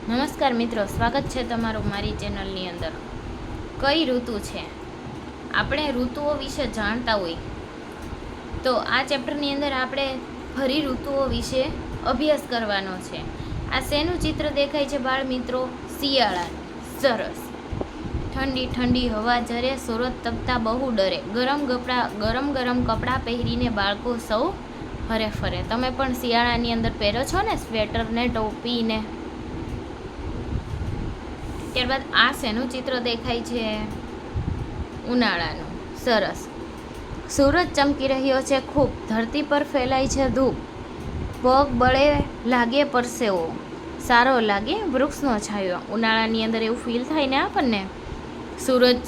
નમસ્કાર મિત્રો, સ્વાગત છે તમારું મારી ચેનલની અંદર. કઈ ઋતુ છે? આપણે ઋતુઓ વિશે જાણતા હોય તો આ ચેપ્ટરની અંદર આપણે ફરી ઋતુઓ વિશે અભ્યાસ કરવાનો છે. આ શેનું ચિત્ર દેખાય છે બાળ મિત્રો? શિયાળાનું. સરસ. ઠંડી ઠંડી હવા ઝરે, સુરત તપતા બહુ ડરે, ગરમ કપડાં પહેરીને બાળકો સૌ હરે ફરે. તમે પણ શિયાળાની અંદર પહેરો છો ને સ્વેટર ને ટોપી ને. ત્યારબાદ આ શેનું ચિત્ર દેખાય છે? ઉનાળાનું. સરસ. સૂરજ ચમકી રહ્યો છે ખૂબ, ધરતી પર ફેલાય છે ધૂપ, પગ બળે લાગે પરસેવો, સારો લાગે વૃક્ષનો છાંયો. ઉનાળાની અંદર એવું ફીલ થાય ને આપણને, સૂરજ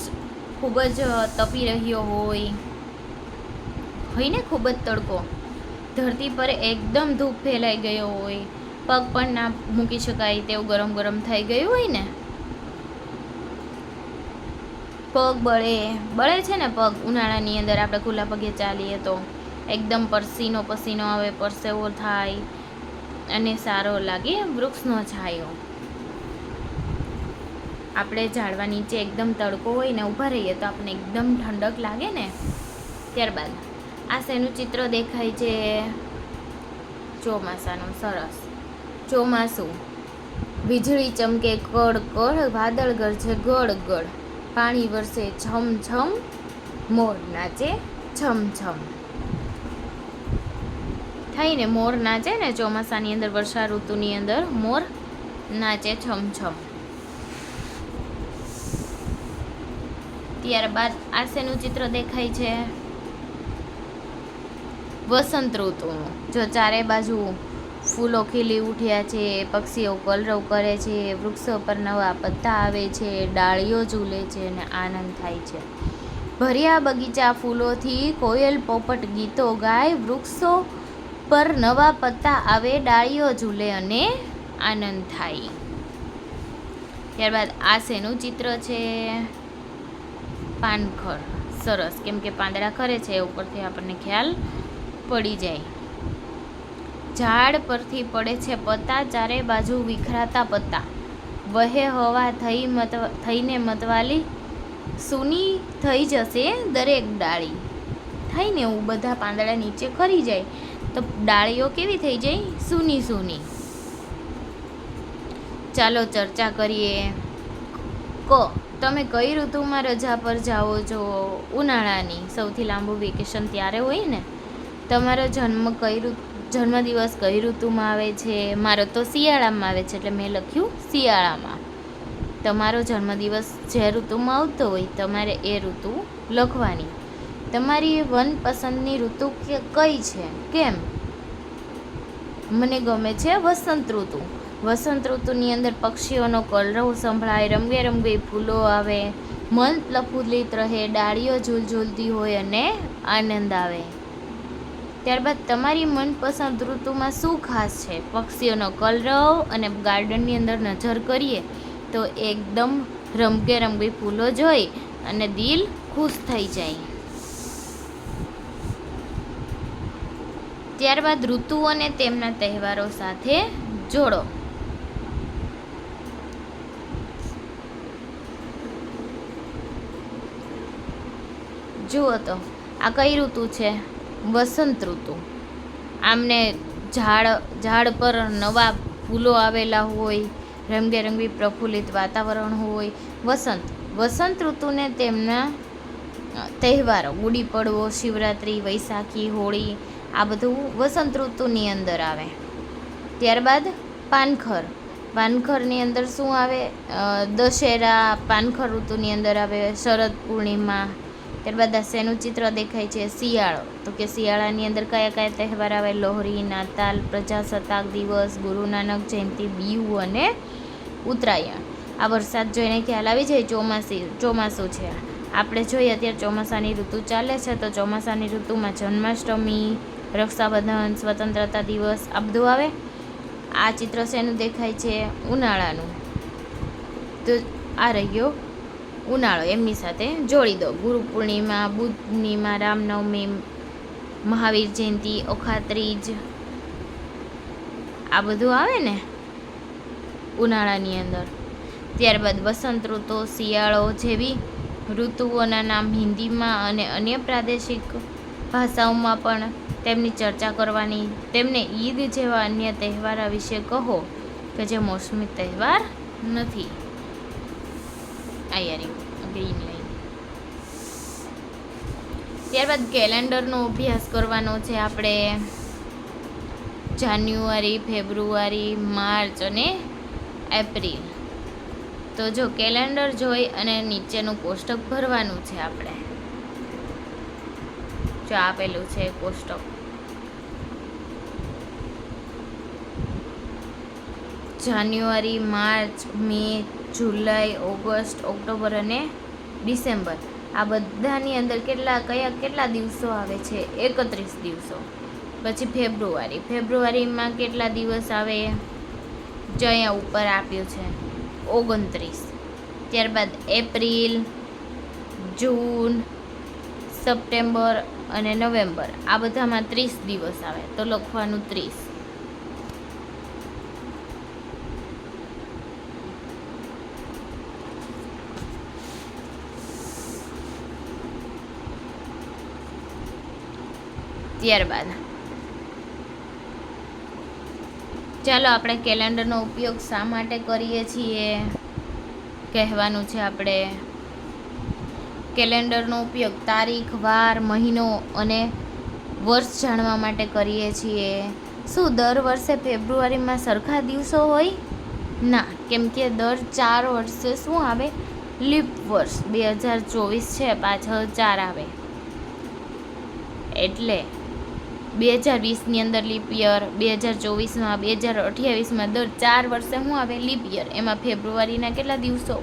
ખૂબ જ તપી રહ્યો હોય ને, ખૂબ જ તડકો, ધરતી પર એકદમ ધૂપ ફેલાઈ ગયો હોય, પગ પણ ના મૂકી શકાય તેવું ગરમ થઈ ગયું હોય ને, પગ બળે છે ને પગ. ઉનાળાની અંદર આપણે ખુલ્લા પગે ચાલીએ તો એકદમ પસીનો આવે, પરસેવો થાય અને સારો લાગે વૃક્ષનો છાંયો. આપણે ઝાડવા નીચે એકદમ તડકો હોય ને ઊભા રહીએ તો આપણને એકદમ ઠંડક લાગે ને. ત્યારબાદ આ શેનું ચિત્ર દેખાય છે? ચોમાસાનું. સરસ. ચોમાસું. વીજળી ચમકે કડ કડ, વાદળ ગરજે ગડ ગડ, પાણી વરસે છમ છમ, મોર નાચે છમ છમ. થાય ને, મોર નાચે ને ચોમાસાની અંદર, વર્ષા ઋતુની અંદર મોર નાચે છમ છમ. ત્યારબાદ આ શેનું ચિત્ર દેખાય છે? વસંત ઋતુનું. જો ચારે બાજુ ફૂલો ખીલી ઉઠ્યા છે, પક્ષીઓ કલરવ કરે છે, વૃક્ષો પર નવા પત્તા આવે છે, ડાળીઓ ઝૂલે છે અને આનંદ થાય છે. ભર્યા બગીચા ફૂલોથી, કોયલ પોપટ ગીતો ગાય, વૃક્ષો પર નવા પત્તા આવે, ડાળીઓ ઝૂલે અને આનંદ થાય. ત્યારબાદ આ શેનું ચિત્ર છે? પાનખર. સરસ. કેમ કે પાંદડા ખરે છે એ ઉપરથી આપણને ખ્યાલ પડી જાય. ઝાડ પરથી પડે છે પત્તા, ચારે બાજુ વિખરાતા પત્તા, વહે હવા થઈને મતવાલી, સૂની થઈ જશે દરેક ડાળી. થાય ને એવું, બધા પાંદડા નીચે ખરી જાય તો ડાળીઓ કેવી થઈ જાય? સૂની સૂની. ચાલો ચર્ચા કરીએ. તમે કઈ ઋતુમાં રજા પર જાઓ છો? ઉનાળાની. સૌથી લાંબુ વેકેશન ત્યારે હોય ને. તમારો જન્મદિવસ કઈ ઋતુમાં આવે છે? મારો તો શિયાળામાં આવે છે એટલે મેં લખ્યું શિયાળામાં. તમારો જન્મદિવસ જે ઋતુમાં આવતો હોય તમારે એ ઋતુ લખવાની. તમારી મનપસંદની ઋતુ કઈ છે? કેમ? મને ગમે છે વસંત ઋતુ. વસંત ઋતુની અંદર પક્ષીઓનો કલરવ સંભળાય, રંગબેરંગી ફૂલો આવે, મન પ્રફુલ્લિત રહે, ડાળીઓ ઝૂલઝૂલતી હોય અને આનંદ આવે. ત્યારબાદ તમારી મનપસંદ ઋતુમાં શું ખાસ છે? પક્ષીઓનો કલરવ અને ગાર્ડનની અંદર નજર કરીએ તો એકદમ રંગબેરંગી ફૂલો જોઈ અને દિલ ખુશ થઈ જાય. ત્યારબાદ ઋતુઓને તેમના તહેવારો સાથે જોડો. જુઓ તો આ કઈ ઋતુ છે? વસંત ઋતુ. આમને ઝાડ પર નવા ફૂલો આવેલા હોય, રંગબેરંગી પ્રફુલ્લિત વાતાવરણ હોય. વસંત ઋતુને તેમના તહેવારો, ગુડી પડવો, શિવરાત્રિ, વૈશાખી, હોળી, આ બધું વસંત ઋતુની અંદર આવે. ત્યારબાદ પાનખરની અંદર શું આવે? દશેરા પાનખર ઋતુની અંદર આવે, શરદ પૂર્ણિમા. ત્યારબાદ આ શેનું ચિત્ર દેખાય છે? શિયાળો. તો કે શિયાળાની અંદર કયા તહેવાર આવે? લોહરી, નાતાલ, પ્રજાસત્તાક દિવસ, ગુરુ નાનક જયંતિ, બીહુ અને ઉત્તરાયણ. આ વરસાદ જોઈને ખ્યાલ આવી જાય ચોમાસું છે. આપણે જોઈએ અત્યારે ચોમાસાની ઋતુ ચાલે છે તો ચોમાસાની ઋતુમાં જન્માષ્ટમી, રક્ષાબંધન, સ્વતંત્રતા દિવસ આ બધું આવે. આ ચિત્ર શેનું દેખાય છે? ઉનાળાનું. તો આ રહ્યો ઉનાળો, એમની સાથે જોડી દો. ગુરુ પૂર્ણિમા, બુદ્ધ પૂર્ણિમા, રામનવમી, મહાવીર જયંતિ, અખાત્રીજ, આ બધું આવે ને. ઉનાળાની અંદર. ત્યારબાદ વસંત ઋતુ, શિયાળો જેવી ઋતુઓના નામ હિન્દીમાં અને અન્ય પ્રાદેશિક ભાષાઓમાં પણ તેમની ચર્ચા કરવાની. તેમને ઈદ જેવા અન્ય તહેવારો વિશે કહો કે જે મોસમી તહેવાર નથી. આ યારી ગ્રીન લાઈન. ત્યારબાદ કેલેન્ડરનો અભ્યાસ કરવાનો છે આપણે. જાન્યુઆરી, ફેબ્રુઆરી, માર્ચ અને એપ્રિલ. તો જો કેલેન્ડર જોઈ અને નીચેનું કોષ્ટક ભરવાનું છે આપણે. જો આપેલું છે કોષ્ટક. જાન્યુઆરી, માર્ચ, મે, જુલાઈ, ઓગસ્ટ, ઓક્ટોબર અને ડિસેમ્બર. આ બધાની અંદર કેટલા દિવસો આવે છે? 31 દિવસો. પછી ફેબ્રુઆરીમાં કેટલા દિવસ આવે? જો અહીંયા ઉપર આપ્યું છે 29. ત્યારબાદ એપ્રિલ, જૂન, સપ્ટેમ્બર અને નવેમ્બર. આ બધામાં 30 દિવસ આવે, તો લખવાનું 30. ત્યારબાદ ચાલો આપણે કેલેન્ડરનો ઉપયોગ શા માટે કરીએ છીએ કહેવાનું છે આપણે. કેલેન્ડરનો ઉપયોગ તારીખ, વાર, મહિનો અને વર્ષ જાણવા માટે કરીએ છીએ. શું દર વર્ષે ફેબ્રુઆરીમાં સરખા દિવસો હોય? ના, કેમ કે દર 4 વર્ષે શું આવે? લીપ વર્ષ. 2024 છે, પાછળ 4 આવે. એટલે 2020ની અંદર લીપ યર, 2024માં, 2028માં દર 4 વર્ષે શું આવે? Leap year. એમાં ફેબ્રુઆરીના કેટલા દિવસો?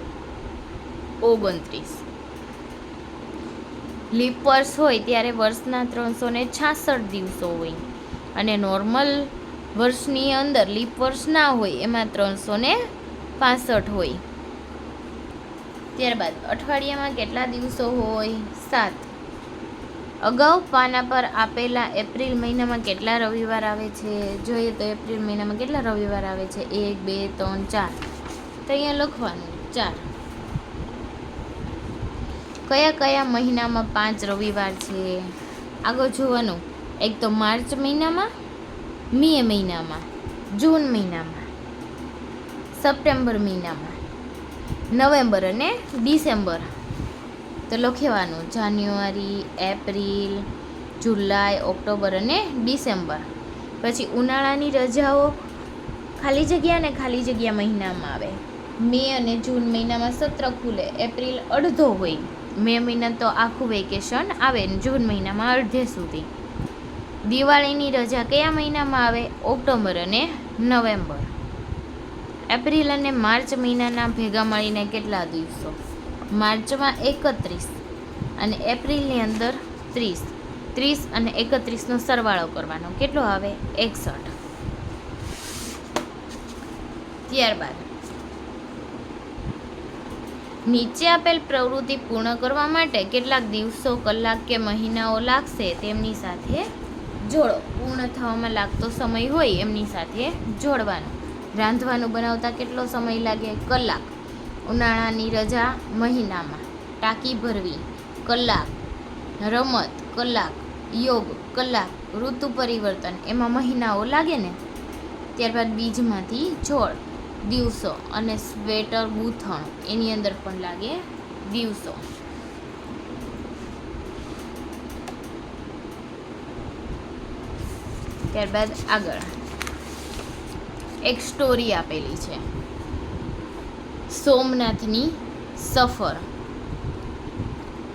29. લીપ વર્ષ હોય ત્યારે વર્ષના 366 દિવસો હોય, અને નોર્મલ વર્ષની અંદર લીપ વર્ષ ના હોય, એમાં 365 હોય. ત્યારબાદ અઠવાડિયામાં કેટલા દિવસો હોય? 7. અગાઉ પાના પર આપેલા એપ્રિલ મહિનામાં કેટલા રવિવાર આવે છે? જોઈએ તો એપ્રિલ મહિનામાં કેટલા રવિવાર આવે છે? 1, 2, 3, 4. તો અહીંયા લખવાનું 4. કયા મહિનામાં 5 રવિવાર છે? આગળ જોવાનું. એક તો માર્ચ મહિનામાં, મે મહિનામાં, જૂન મહિનામાં, સપ્ટેમ્બર મહિનામાં, નવેમ્બર અને ડિસેમ્બર. તો લખવાનું જાન્યુઆરી, એપ્રિલ, જુલાઈ, ઓક્ટોબર અને ડિસેમ્બર. પછી ઉનાળાની રજાઓ ખાલી જગ્યા મહિનામાં આવે. મે અને જૂન મહિનામાં સત્ર ખુલે. એપ્રિલ અડધો હોય. મે મહિના તો આખું વેકેશન આવે, જૂન મહિનામાં અડધે સુધી. દિવાળીની રજા કયા મહિનામાં આવે? ઓક્ટોબર અને નવેમ્બર. એપ્રિલ અને માર્ચ મહિનાના ભેગા મળીને કેટલા દિવસો? માર્ચમાં 31 અને એપ્રિલની અંદર 30. 30 અને 31નો સરવાળો કરવાનો. કેટલો આવે? 61. ત્યારબાદ નીચે આપેલ પ્રવૃત્તિ પૂર્ણ કરવા માટે કેટલાક દિવસો, કલાક કે મહિનાઓ લાગશે તેમની સાથે જોડો. પૂર્ણ થવામાં લાગતો સમય હોય એમની સાથે જોડવાનું. રાંધવાનું બનાવતા કેટલો સમય લાગે? કલાક. ઉનાળાની રજા મહિનામાં. ટાંકી ભરવી કલાક. રમત કલાક. યોગ કલાક. ઋતુ પરિવર્તન એમાં મહિનાઓ લાગે ને. ત્યારબાદ બીજમાંથી છોડ દિવસો, અને સ્વેટર ગૂંથણ એની અંદર પણ લાગે દિવસો. ત્યારબાદ આગળ એક સ્ટોરી આપેલી છે. સોમનાથની સફર.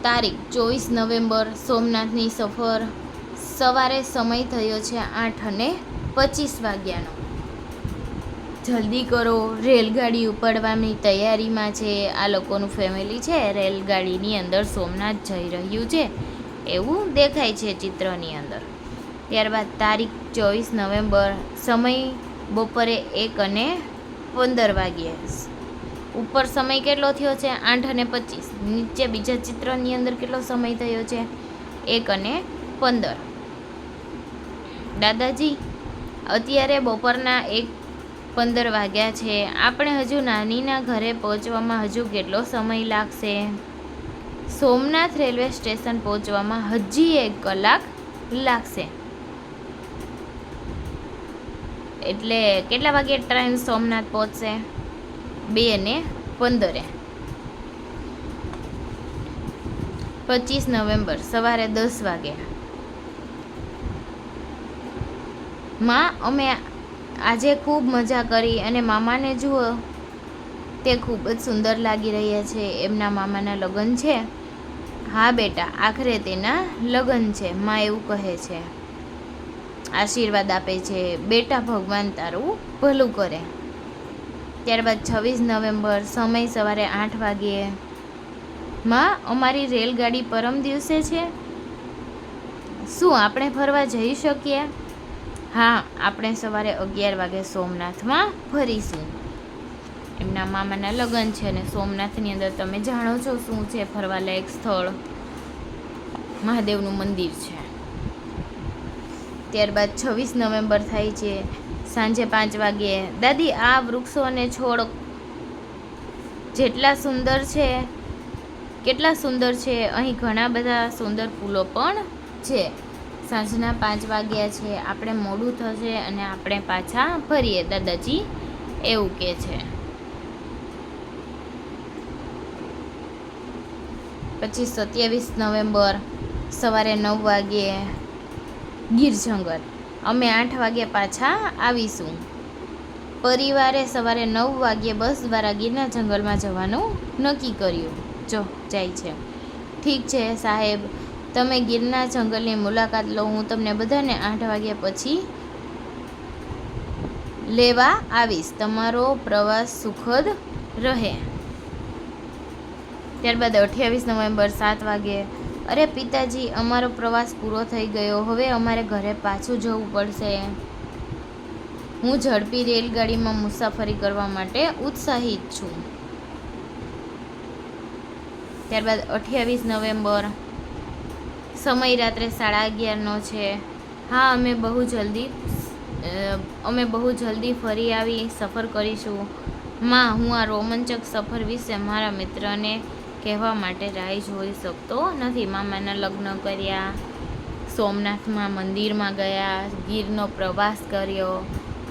તારીખ 24 નવેમ્બર. સોમનાથની સફર. સવારે સમય થયો છે 8:25 વાગ્યાનો. જલ્દી કરો, રેલગાડી ઉપડવાની તૈયારીમાં છે. આ લોકોનું ફેમિલી છે, રેલગાડીની અંદર સોમનાથ જઈ રહ્યું છે એવું દેખાય છે ચિત્રની અંદર. ત્યારબાદ તારીખ 24 નવેમ્બર. સમય બપોરે 1:15 વાગ્યે. ઉપર સમય કેટલો થયો છે? 8:25. નીચે બીજા ચિત્રની અંદર કેટલો સમય થયો છે? 1:15. દાદાજી અત્યારે બપોરના 1 15 વાગ્યા છે. આપણે હજુ નાનીના ઘરે પહોંચવામાં હજુ કેટલો સમય લાગશે? સોમનાથ રેલવે સ્ટેશન પહોંચવામાં હજી 1 કલાક લાગશે. એટલે કેટલા વાગે ટ્રેન સોમનાથ પહોંચશે? 2:15. 25 નવેમ્બર સવારે 10 વાગે. માં, અમે આજે ખૂબ મજા કરી અને મામાને જુઓ, તે ખૂબ જ સુંદર લાગી રહ્યા છે. એમના મામાના લગ્ન છે. હા બેટા, આખરે તેના લગ્ન છે, માં એવું કહે છે. આશીર્વાદ આપે છે, બેટા ભગવાન તારું ભલું કરે. ત્યારબાદ 26 નવેમ્બર સમય સવારે 8 વાગ્યે. માં, અમારી રેલગાડી પરમ દિવસે છે. શું આપણે ફરવા જઈ શકીએ? હા, આપણે સવારે 11 વાગે સોમનાથમાં ફરીશું. એમના મામાના લગ્ન છે અને સોમનાથની અંદર તમે જાણો છો શું છે ફરવાલાયક સ્થળ? મહાદેવનું મંદિર છે. ત્યારબાદ 26 નવેમ્બર થાય છે સાંજે 5 વાગ્યે. દાદી, આ વૃક્ષો અને છોડ જેટલા સુંદર છે, કેટલા સુંદર છે. અહીં ઘણા બધા સુંદર ફૂલો પણ છે. સાંજના 5 વાગ્યા છે. આપણે મોડું થશે અને આપણે પાછા ફરીએ, દાદાજી એવું કહે છે. પછી 27 નવેમ્બર સવારે 9 વાગ્યે ગીર જંગલ. અમે 8 વાગ્યે પાછા આવીશું. પરિવારે સવારે 9 વાગ્યે બસ દ્વારા ગીરના જંગલમાં જવાનું નક્કી કર્યું. જાય છે. ઠીક છે સાહેબ, તમે ગીરના જંગલની મુલાકાત લો. હું તમને બધાને 8 વાગ્યા પછી લેવા આવીશ. તમારો પ્રવાસ સુખદ રહે. ત્યારબાદ 28 નવેમ્બર 7 વાગ્યે. અરે પિતાજી, અમારો પ્રવાસ પૂરો થઈ ગયો. હવે અમારે ઘરે પાછું જવું પડશે. હું ઝડપી રેલગાડીમાં મુસાફરી કરવા માટે ઉત્સાહિત છું. ત્યારબાદ 28 નવેમ્બર સમય રાત્રે 11:30નો છે. હા, અમે બહુ જલ્દી ફરી આવી સફર કરીશું. માં, હું આ રોમાંચક સફર વિશે મારા મિત્રને કહેવા માટે રાહ જોઈ શકતો નથી. મામાના લગ્ન કર્યા, સોમનાથમાં મંદિરમાં ગયા, ગીરનો પ્રવાસ કર્યો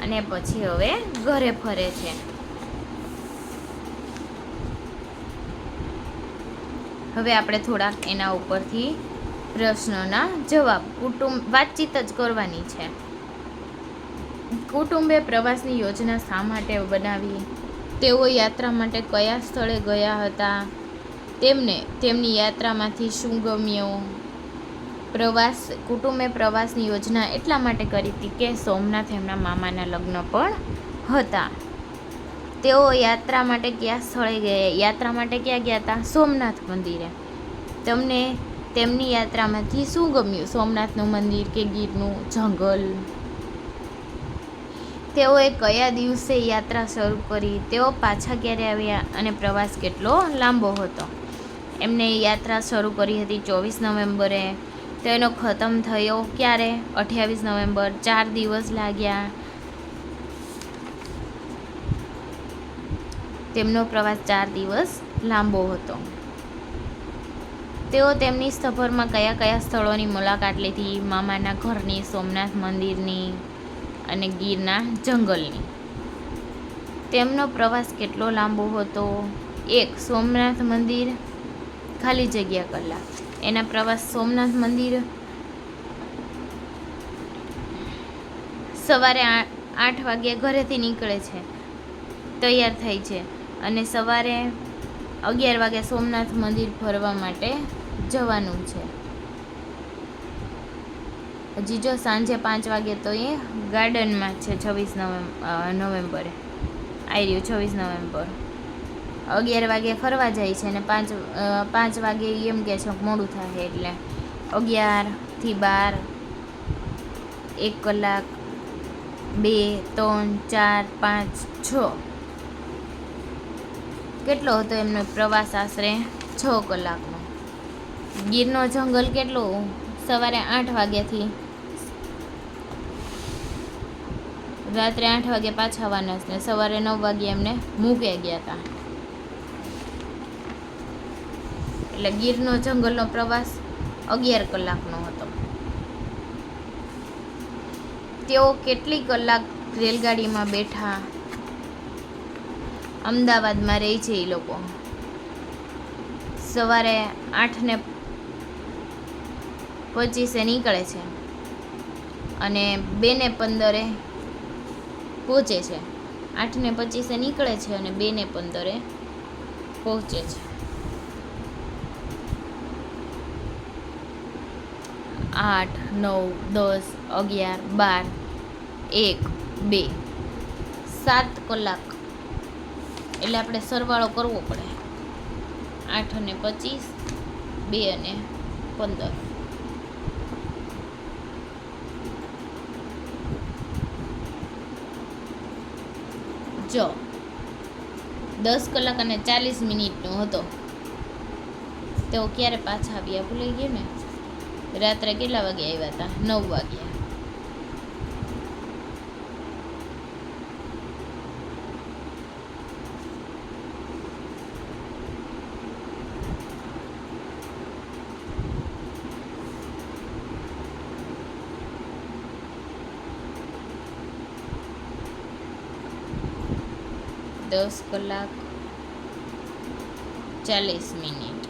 અને પછી હવે ઘરે ફરે છે. હવે આપણે થોડાક એના ઉપરથી પ્રશ્નોના જવાબ, વાતચીત જ કરવાની છે. કુટુંબે પ્રવાસની યોજના શા માટે બનાવી? તેઓ યાત્રા માટે કયા સ્થળે ગયા હતા? તેમને તેમની યાત્રામાંથી શું ગમ્યું? કુટુંબે પ્રવાસની યોજના એટલા માટે કરી હતી કે સોમનાથ એમના મામાના લગ્ન પણ હતા. તેઓ યાત્રા માટે ક્યાં સ્થળે ગયા? યાત્રા માટે ક્યાં ગયા હતા? સોમનાથ મંદિરે. તમને તેમની યાત્રામાંથી શું ગમ્યું? સોમનાથનું મંદિર કે ગીરનું જંગલ? તેઓએ કયા દિવસે યાત્રા શરૂ કરી? તેઓ પાછા ક્યારે આવ્યા અને પ્રવાસ કેટલો લાંબો હતો? એમને યાત્રા શરૂ કરી હતી 24 નવેમ્બરે. તો એનો ખતમ થયો ક્યારે? 28 નવેમ્બર. 4 દિવસ લાગ્યા. તેમનો પ્રવાસ 4 દિવસ લાંબો હતો. તેઓ તેમની સફરમાં કયા કયા સ્થળોની મુલાકાત લીધી? મામાના ઘરની, સોમનાથ મંદિરની અને ગીરના જંગલની. તેમનો પ્રવાસ કેટલો લાંબો હતો? 1. સોમનાથ મંદિર ખાલી જગ્યા કલાક. એના પ્રવાસ સોમનાથ મંદિર સવારે 8 વાગ્યે ઘરેથી નીકળે છે, તૈયાર થાય છે અને સવારે 11 વાગે સોમનાથ મંદિર ફરવા માટે જવાનું છે. હજી જો સાંજે 5 વાગે તો એ ગાર્ડનમાં છે. 26 નવેમ્બરે આવી રહ્યું. 26 નવેમ્બર 11 વાગે ફરવા જાય છે અને 5 વાગે એમ કે છે મોડું થાય એટલે 11 થી 12 1 કલાક 2 3 4 5 6 કેટલો હતો એમનો પ્રવાસ? આશરે 6 કલાકનો. ગીરનો જંગલ કેટલો? સવારે 8 વાગ્યાથી રાત્રે 8 વાગે પાછા આવવાના ને સવારે 9 વાગે એમને મૂકે ગયા હતા. એટલે ગીરનો જંગલનો પ્રવાસ 11 કલાકનો હતો. તેઓ કેટલી કલાક રેલગાડીમાં બેઠા, અમદાવાદમાં રહે છે એ લોકો. સવારે 8:25 નીકળે છે અને 2:15 પહોંચે છે. 8:25 નીકળે છે અને 2:15 પહોંચે છે. 8, 9, 10, 11, 12, 1, 2, 7 કલાક. એટલે આપણે સરવાળો કરવો પડે. 8:25, 2:15. જો 10 કલાક અને 40 મિનિટનો હતો. તેઓ ક્યારે પાછા આવ્યા ભૂલાઈ ગયું ને. રાત્રે કેટલા વાગે આવ્યા હતા? 9 વાગ્યા. દસ કલાક 40 મિનિટ.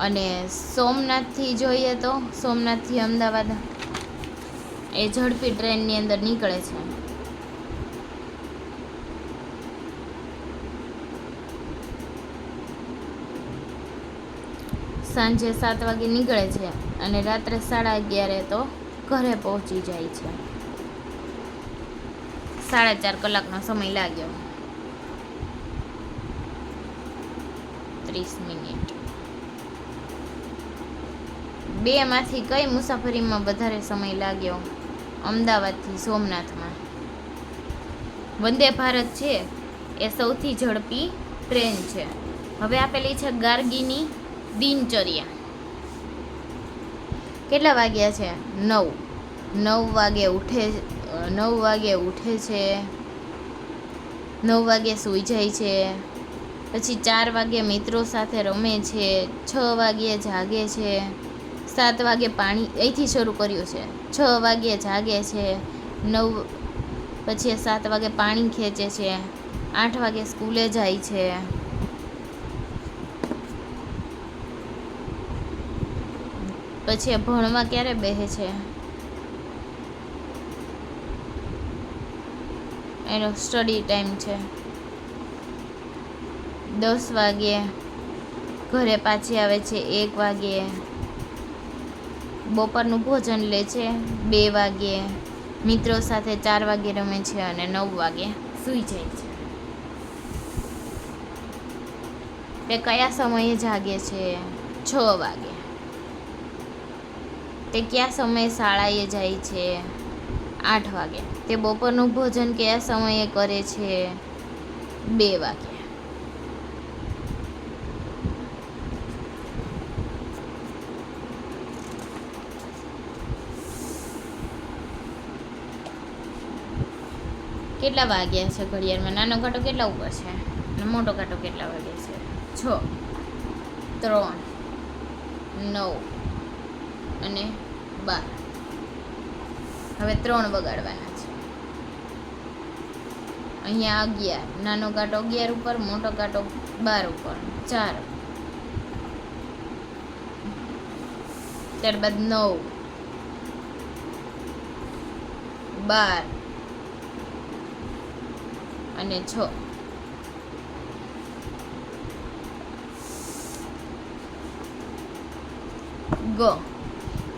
અને સોમનાથથી જોઈએ તો સોમનાથથી અમદાવાદ એ ઝડપી ટ્રેનની અંદર નીકળે છે. સાંજે 7 વાગે નીકળે છે અને રાત્રે 11:30 તો ઘરે પહોંચી જાય છે. 4.5 કલાકનો સમય લાગ્યો. 30 મિનિટ. 2 માંથી કઈ મુસાફરીમાં વધારે સમય લાગ્યો? અમદાવાદથી સોમનાથમાં. વંદે ભારત છે એ સૌથી ઝડપી ટ્રેન છે. હવે આપેલી છે ગાર્ગીની દિનચર્યા. કેટલા વાગ્યા છે? 9 વાગે ઉઠે. 9 વાગે ઉઠે છે. 9 વાગે સૂઈ જાય છે. પછી 4 વાગે મિત્રો સાથે રમે છે. 6 વાગે જાગે છે. 7 વાગે પાણી અહીંથી શરૂ કર્યું છે. 6 વાગે જાગે છે. 9 પછી 7 વાગે પાણી ખેંચે છે. 8 વાગે સ્કૂલે જાય છે. પછી ભણવા ક્યારે બેસે છે? એનો સ્ટડી ટાઈમ છે. 10 વાગે ઘરે પાછી આવે છે. 1 વાગે બપોરનું ભોજન લે છે. 2 વાગે મિત્રો સાથે 4 વાગે રમે છે અને 9 વાગે સૂઈ જાય છે. તે કયા સમયે જાગે છે? 6 વાગે. તે કયા સમયે શાળાએ જાય છે? 8 વાગે. તે બપોરનું ભોજન કયા સમયે કરે છે? 2 વાગે. કેટલા વાગ્યા છે ઘડિયાળમાં? નાનો કાંટો કેટલા ઉપર છે અને મોટો કાંટો કેટલા વાગે છે? 6, 3, 9 અને 12. હવે 3 વગાડવાના છે. અહીંયા 11. નાનો કાંટો 11 ઉપર, મોટો કાંટો 12 ઉપર. 4. ત્યારબાદ 9, 12 અને 6.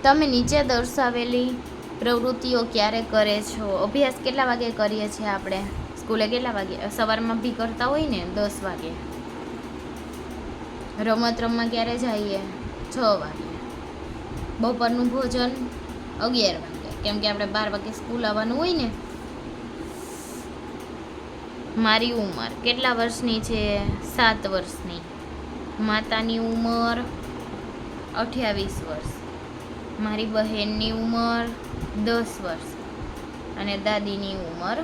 તમે નીચે દર્શાવેલી પ્રવૃત્તિઓ ક્યારે કરે છો? અભ્યાસ કેટલા વાગે કરીએ છીએ આપણે? સ્કૂલે કેટલા વાગે? સવારમાં બી કરતા હોય ને 10 વાગે. રમત રમવા ક્યારે જઈએ? 6 વાગે. બપોરનું ભોજન 11 વાગે, કેમ કે આપણે 12 વાગે સ્કૂલ આવવાનું હોય ને. મારી ઉંમર કેટલા વર્ષની છે? 7 વર્ષની. માતાની ઉંમર 28 વર્ષ. મારી બહેનની ઉંમર 10 વર્ષ. અને દાદીની ઉંમર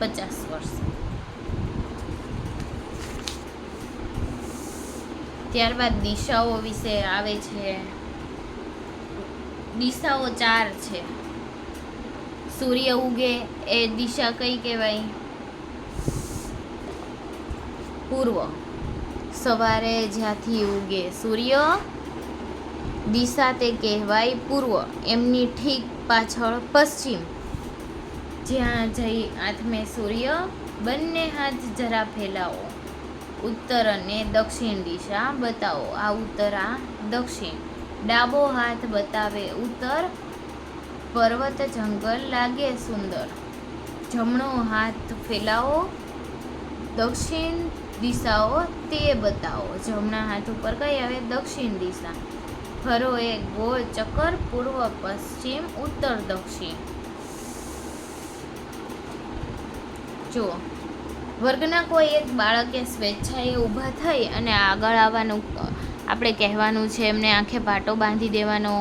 50 વર્ષ. ત્યારબાદ દિશાઓ વિશે આવે છે. દિશાઓ 4 છે. સૂર્ય ઉગે એ દિશા કઈ કહેવાય? પૂર્વ. સવારે જ્યાંથી ઉગે સૂર્ય દિશા તે કહેવાય પૂર્વ. એમની ઠીક પાછળ પશ્ચિમ. જ્યાં જઈ આથમે સૂર્ય, બંને હાથ જરા ફેલાવો. ઉત્તર અને દક્ષિણ દિશા બતાવો. આ ઉત્તર, આ દક્ષિણ. ડાબો હાથ બતાવે ઉત્તર, પર્વત જંગલ લાગે સુંદર. જમણો હાથ ફેલાવો, દક્ષિણ દિશાઓ તે બતાવો. જમણા હાથ ઉપર કઈ આવે? દક્ષિણ દિશા. ફરો એક ગોળ ચક્કર, પૂર્વ પશ્ચિમ ઉત્તર દક્ષિણ. જુઓ, વર્ગના કોઈ એક બાળકે સ્વેચ્છાએ ઊભા થઈ અને આગળ આવવાનું આપણે કહેવાનું છે. એમને આંખે પાટો બાંધી દેવાનો.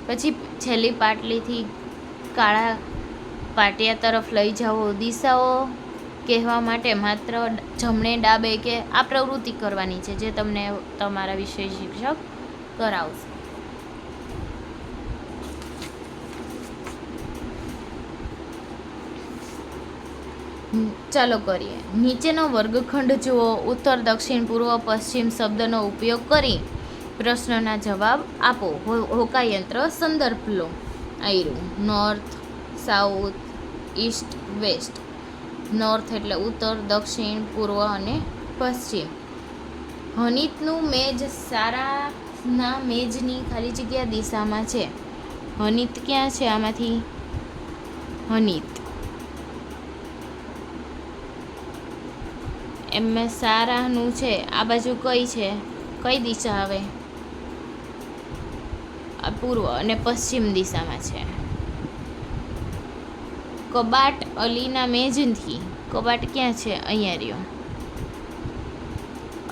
પછી છેલ્લી પાટલીથી કાળા પાટિયા તરફ લઈ જાઓ. દિશાઓ કહેવા માટે માત્ર જમણે ડાબે કે આ પ્રવૃત્તિ કરવાની છે, જે તમને તમારા વિષય શિક્ષક કરાવશે. ચાલો કરીએ. નીચેનો વર્ગખંડ જુઓ. ઉત્તર, દક્ષિણ, પૂર્વ, પશ્ચિમ શબ્દનો ઉપયોગ કરી પ્રશ્નના જવાબ આપો. હોકાયંત્ર સંદર્ભ લો. આયરું north, south, east, west. North એટલે ઉત્તર, દક્ષિણ, પૂર્વ અને પશ્ચિમ. હનીતનું મેજ સારાના મેજની ખાલી જગ્યા દિશામાં છે. હનીત ક્યાં છે આમાંથી? હનીત એમાં સારાનું છે. આ બાજુ કઈ છે? કઈ દિશા આવે? આ પૂર્વ અને પશ્ચિમ દિશામાં છે. કબાટ અલીના મેજથી. કબાટ ક્યાં છે? અહીંયા રહ્યો.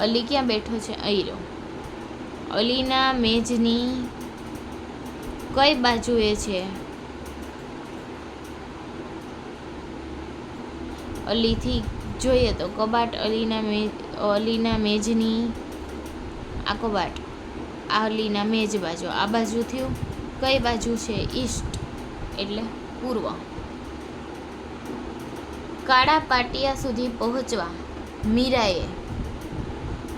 અલી ક્યાં બેઠો છે? અહીં રહ્યો. અલીના મેજની કઈ બાજુએ છે? અલીથી જોઈએ તો કબાટ અલીના મેજની, આ કબાટ આ અલીના મેજ બાજુ. આ બાજુ થયું. કઈ બાજુ છે? ઈસ્ટ એટલે પૂર્વ. કાળા પાટિયા સુધી પહોંચવા મીરાએ,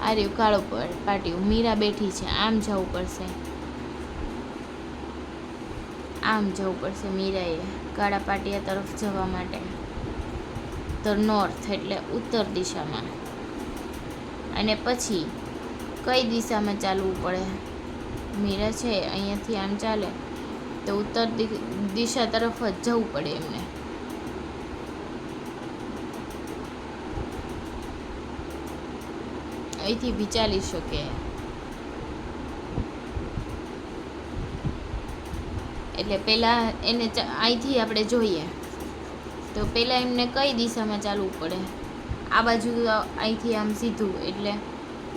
આ રહ્યું કાળો પાટિયું, મીરા બેઠી છે. આમ જવું પડશે, આમ જવું પડશે મીરાએ કાળા પાટિયા તરફ જવા માટે. તો નોર્થ એટલે ઉત્તર દિશામાં. અને પછી કઈ દિશામાં ચાલવું પડે? મીરા છે અહીંયાથી આમ ચાલે તો ઉત્તર દિશા તરફ જ જવું પડે એમને. અહીંથી બી ચાલી શકે. એટલે પહેલાં એને અહીંથી આપણે જોઈએ તો પહેલાં એમને કઈ દિશામાં ચાલવું પડે? આ બાજુ અહીંથી આમ સીધું એટલે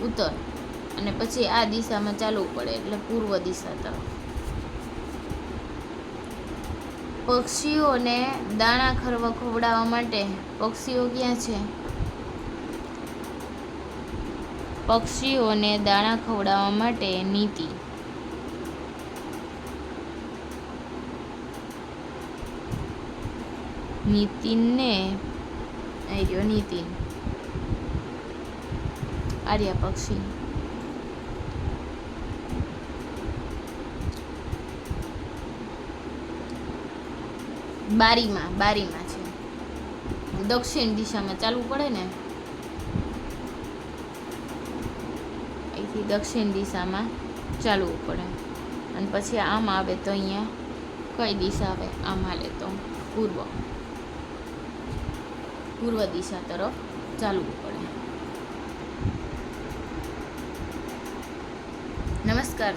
ઉત્તર, અને પછી આ દિશામાં ચાલવું પડે એટલે પૂર્વ દિશા તરફ. પક્ષીઓને દાણા ખવડાવવા માટે, પક્ષીઓ ક્યાં છે? પક્ષીઓને દાણા ખવડાવવા માટે નીતિ. નીતિનને આર્યો નીતિન, આર્યા પક્ષી. બારીમાં છે. દક્ષિણ દિશામાં ચાલવું પડે ને, અહીંથી દક્ષિણ દિશામાં ચાલવું પડે. અને પછી આમ આવે તો અહીંયા કઈ દિશા આવે? આમ હાલે તો પૂર્વ દિશા તરફ ચાલવું પડે. નમસ્કાર.